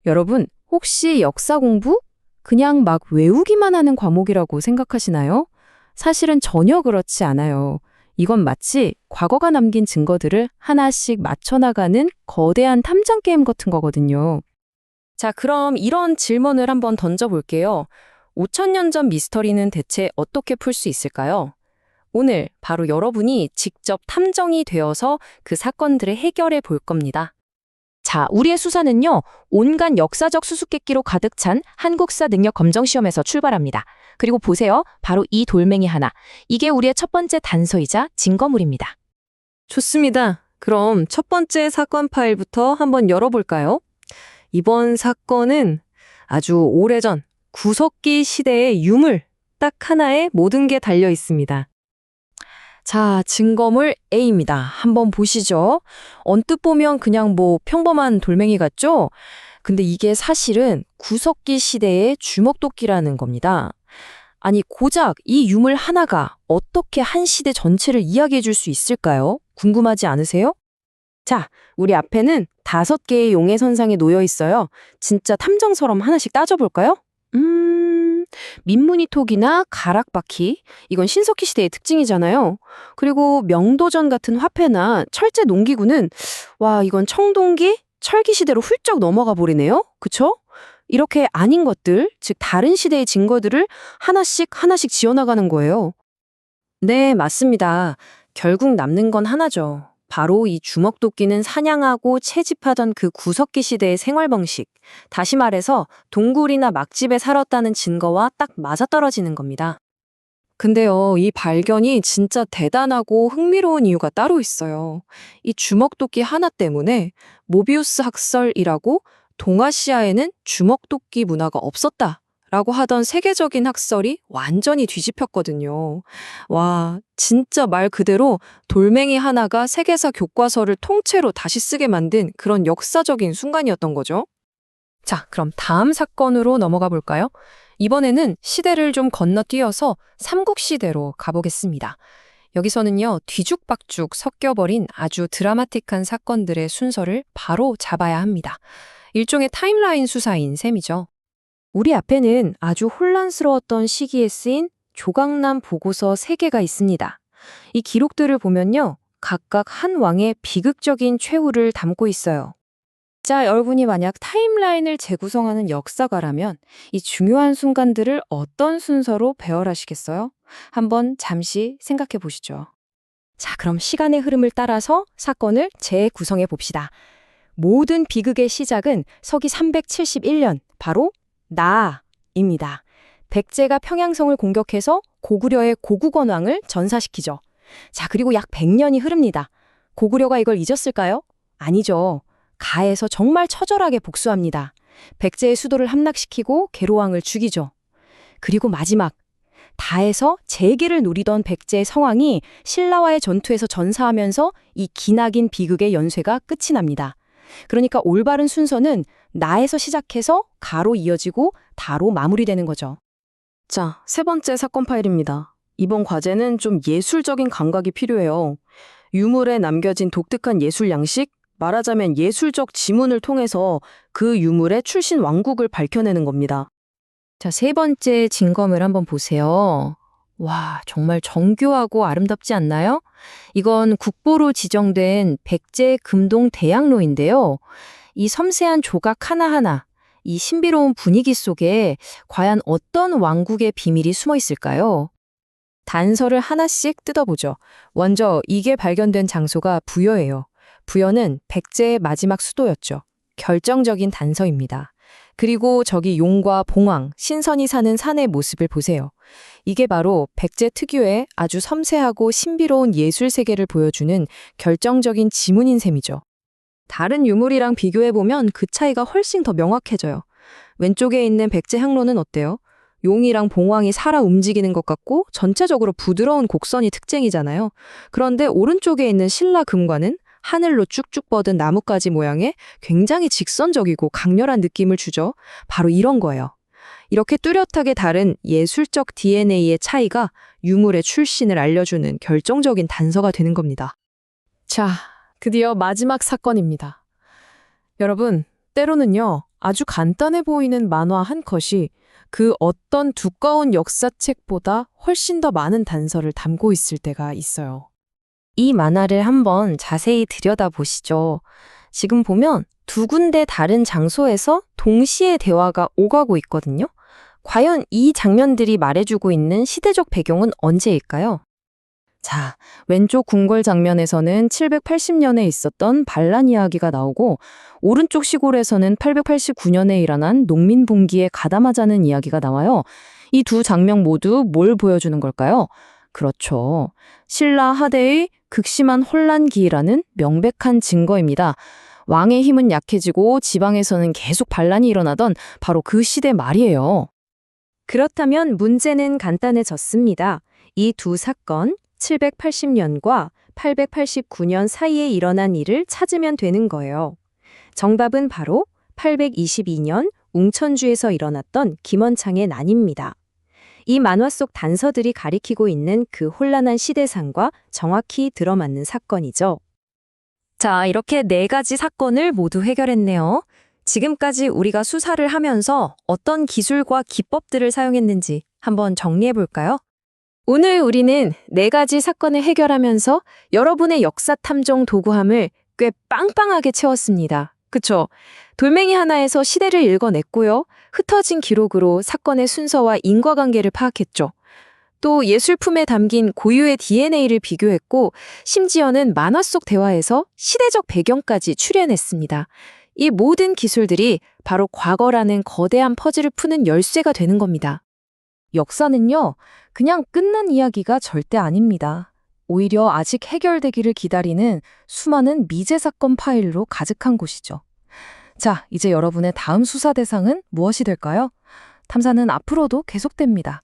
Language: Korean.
여러분, 혹시 역사 공부? 그냥 막 외우기만 하는 과목이라고 생각하시나요? 사실은 전혀 그렇지 않아요. 이건 마치 과거가 남긴 증거들을 하나씩 맞춰나가는 거대한 탐정 게임 같은 거거든요. 자, 그럼 이런 질문을 한번 던져볼게요. 5,000년 전 미스터리는 대체 어떻게 풀 수 있을까요? 오늘 바로 여러분이 직접 탐정이 되어서 그 사건들을 해결해 볼 겁니다. 자, 우리의 수사는요, 온갖 역사적 수수께끼로 가득 찬 한국사 능력 검정 시험에서 출발합니다. 그리고 보세요. 바로 이 돌멩이 하나. 이게 우리의 첫 번째 단서이자 증거물입니다. 좋습니다. 그럼 첫 번째 사건 파일부터 한번 열어볼까요? 이번 사건은 아주 오래전 구석기 시대의 유물 딱 하나에 모든 게 달려 있습니다. 자, 증거물 A입니다. 한번 보시죠. 언뜻 보면 그냥 뭐 평범한 돌멩이 같죠? 근데 이게 사실은 구석기 시대의 주먹도끼라는 겁니다. 아니, 고작 이 유물 하나가 어떻게 한 시대 전체를 이야기해 줄 수 있을까요? 궁금하지 않으세요? 자, 우리 앞에는 5개의 용의 선상에 놓여 있어요. 진짜 탐정처럼 하나씩 따져볼까요? 민무늬톡이나 가락바퀴, 이건 신석기 시대의 특징이잖아요. 그리고 명도전 같은 화폐나 철제 농기구는 와, 이건 청동기, 철기 시대로 훌쩍 넘어가 버리네요. 그쵸? 이렇게 아닌 것들, 즉 다른 시대의 증거들을 하나씩 하나씩 지어나가는 거예요. 네, 맞습니다. 결국 남는 건 하나죠. 바로 이 주먹도끼는 사냥하고 채집하던 그 구석기 시대의 생활 방식. 다시 말해서 동굴이나 막집에 살았다는 증거와 딱 맞아떨어지는 겁니다. 근데요, 이 발견이 진짜 대단하고 흥미로운 이유가 따로 있어요. 이 주먹도끼 하나 때문에 모비우스 학설이라고 동아시아에는 주먹도끼 문화가 없었다 라고 하던 세계적인 학설이 완전히 뒤집혔거든요. 와, 진짜 말 그대로 돌멩이 하나가 세계사 교과서를 통째로 다시 쓰게 만든 그런 역사적인 순간이었던 거죠. 자, 그럼 다음 사건으로 넘어가 볼까요? 이번에는 시대를 좀 건너뛰어서 삼국시대로 가보겠습니다. 여기서는요, 뒤죽박죽 섞여버린 아주 드라마틱한 사건들의 순서를 바로 잡아야 합니다. 일종의 타임라인 수사인 셈이죠. 우리 앞에는 아주 혼란스러웠던 시기에 쓰인 조각남 보고서 3개가 있습니다. 이 기록들을 보면요, 각각 한 왕의 비극적인 최후를 담고 있어요. 자, 여러분이 만약 타임라인을 재구성하는 역사가라면 이 중요한 순간들을 어떤 순서로 배열하시겠어요? 한번 잠시 생각해 보시죠. 자, 그럼 시간의 흐름을 따라서 사건을 재구성해 봅시다. 모든 비극의 시작은 서기 371년, 바로 나입니다. 백제가 평양성을 공격해서 고구려의 고국원왕을 전사시키죠. 자, 그리고 약 100년이 흐릅니다. 고구려가 이걸 잊었을까요? 아니죠. 가에서 정말 처절하게 복수합니다. 백제의 수도를 함락시키고 계로왕을 죽이죠. 그리고 마지막, 다에서 재기를 노리던 백제의 성왕이 신라와의 전투에서 전사하면서 이 기나긴 비극의 연쇄가 끝이 납니다. 그러니까 올바른 순서는 나에서 시작해서 가로 이어지고 다로 마무리되는 거죠. 자, 3번째 사건 파일입니다. 이번 과제는 좀 예술적인 감각이 필요해요. 유물에 남겨진 독특한 예술 양식, 말하자면 예술적 지문을 통해서 그 유물의 출신 왕국을 밝혀내는 겁니다. 자, 3번째 증거물 한번 보세요. 와, 정말 정교하고 아름답지 않나요? 이건 국보로 지정된 백제 금동 대양로인데요. 이 섬세한 조각 하나하나, 이 신비로운 분위기 속에 과연 어떤 왕국의 비밀이 숨어 있을까요? 단서를 하나씩 뜯어보죠. 먼저 이게 발견된 장소가 부여예요. 부여는 백제의 마지막 수도였죠. 결정적인 단서입니다. 그리고 저기 용과 봉황, 신선이 사는 산의 모습을 보세요. 이게 바로 백제 특유의 아주 섬세하고 신비로운 예술 세계를 보여주는 결정적인 지문인 셈이죠. 다른 유물이랑 비교해보면 그 차이가 훨씬 더 명확해져요. 왼쪽에 있는 백제 향로는 어때요? 용이랑 봉황이 살아 움직이는 것 같고 전체적으로 부드러운 곡선이 특징이잖아요. 그런데 오른쪽에 있는 신라 금관은 하늘로 쭉쭉 뻗은 나뭇가지 모양의 굉장히 직선적이고 강렬한 느낌을 주죠. 바로 이런 거예요. 이렇게 뚜렷하게 다른 예술적 DNA의 차이가 유물의 출신을 알려주는 결정적인 단서가 되는 겁니다. 자, 드디어 마지막 사건입니다. 여러분, 때로는요, 아주 간단해 보이는 만화 한 컷이 그 어떤 두꺼운 역사책보다 훨씬 더 많은 단서를 담고 있을 때가 있어요. 이 만화를 한번 자세히 들여다보시죠. 지금 보면 두 군데 다른 장소에서 동시에 대화가 오가고 있거든요. 과연 이 장면들이 말해주고 있는 시대적 배경은 언제일까요? 자, 왼쪽 궁궐 장면에서는 780년에 있었던 반란 이야기가 나오고 오른쪽 시골에서는 889년에 일어난 농민 봉기에 가담하자는 이야기가 나와요. 이 두 장면 모두 뭘 보여주는 걸까요? 그렇죠. 신라 하대의 극심한 혼란기라는 명백한 증거입니다. 왕의 힘은 약해지고 지방에서는 계속 반란이 일어나던 바로 그 시대 말이에요. 그렇다면 문제는 간단해졌습니다. 이 두 사건, 780년과 889년 사이에 일어난 일을 찾으면 되는 거예요. 정답은 바로 822년 웅천주에서 일어났던 김원창의 난입니다. 이 만화 속 단서들이 가리키고 있는 그 혼란한 시대상과 정확히 들어맞는 사건이죠. 자, 이렇게 네 가지 사건을 모두 해결했네요. 지금까지 우리가 수사를 하면서 어떤 기술과 기법들을 사용했는지 한번 정리해 볼까요? 오늘 우리는 네 가지 사건을 해결하면서 여러분의 역사 탐정 도구함을 꽤 빵빵하게 채웠습니다. 그쵸? 돌멩이 하나에서 시대를 읽어냈고요. 흩어진 기록으로 사건의 순서와 인과관계를 파악했죠. 또 예술품에 담긴 고유의 DNA를 비교했고 심지어는 만화 속 대화에서 시대적 배경까지 추려냈습니다. 이 모든 기술들이 바로 과거라는 거대한 퍼즐을 푸는 열쇠가 되는 겁니다. 역사는요, 그냥 끝난 이야기가 절대 아닙니다. 오히려 아직 해결되기를 기다리는 수많은 미제 사건 파일로 가득한 곳이죠. 자, 이제 여러분의 다음 수사 대상은 무엇이 될까요? 탐사는 앞으로도 계속됩니다.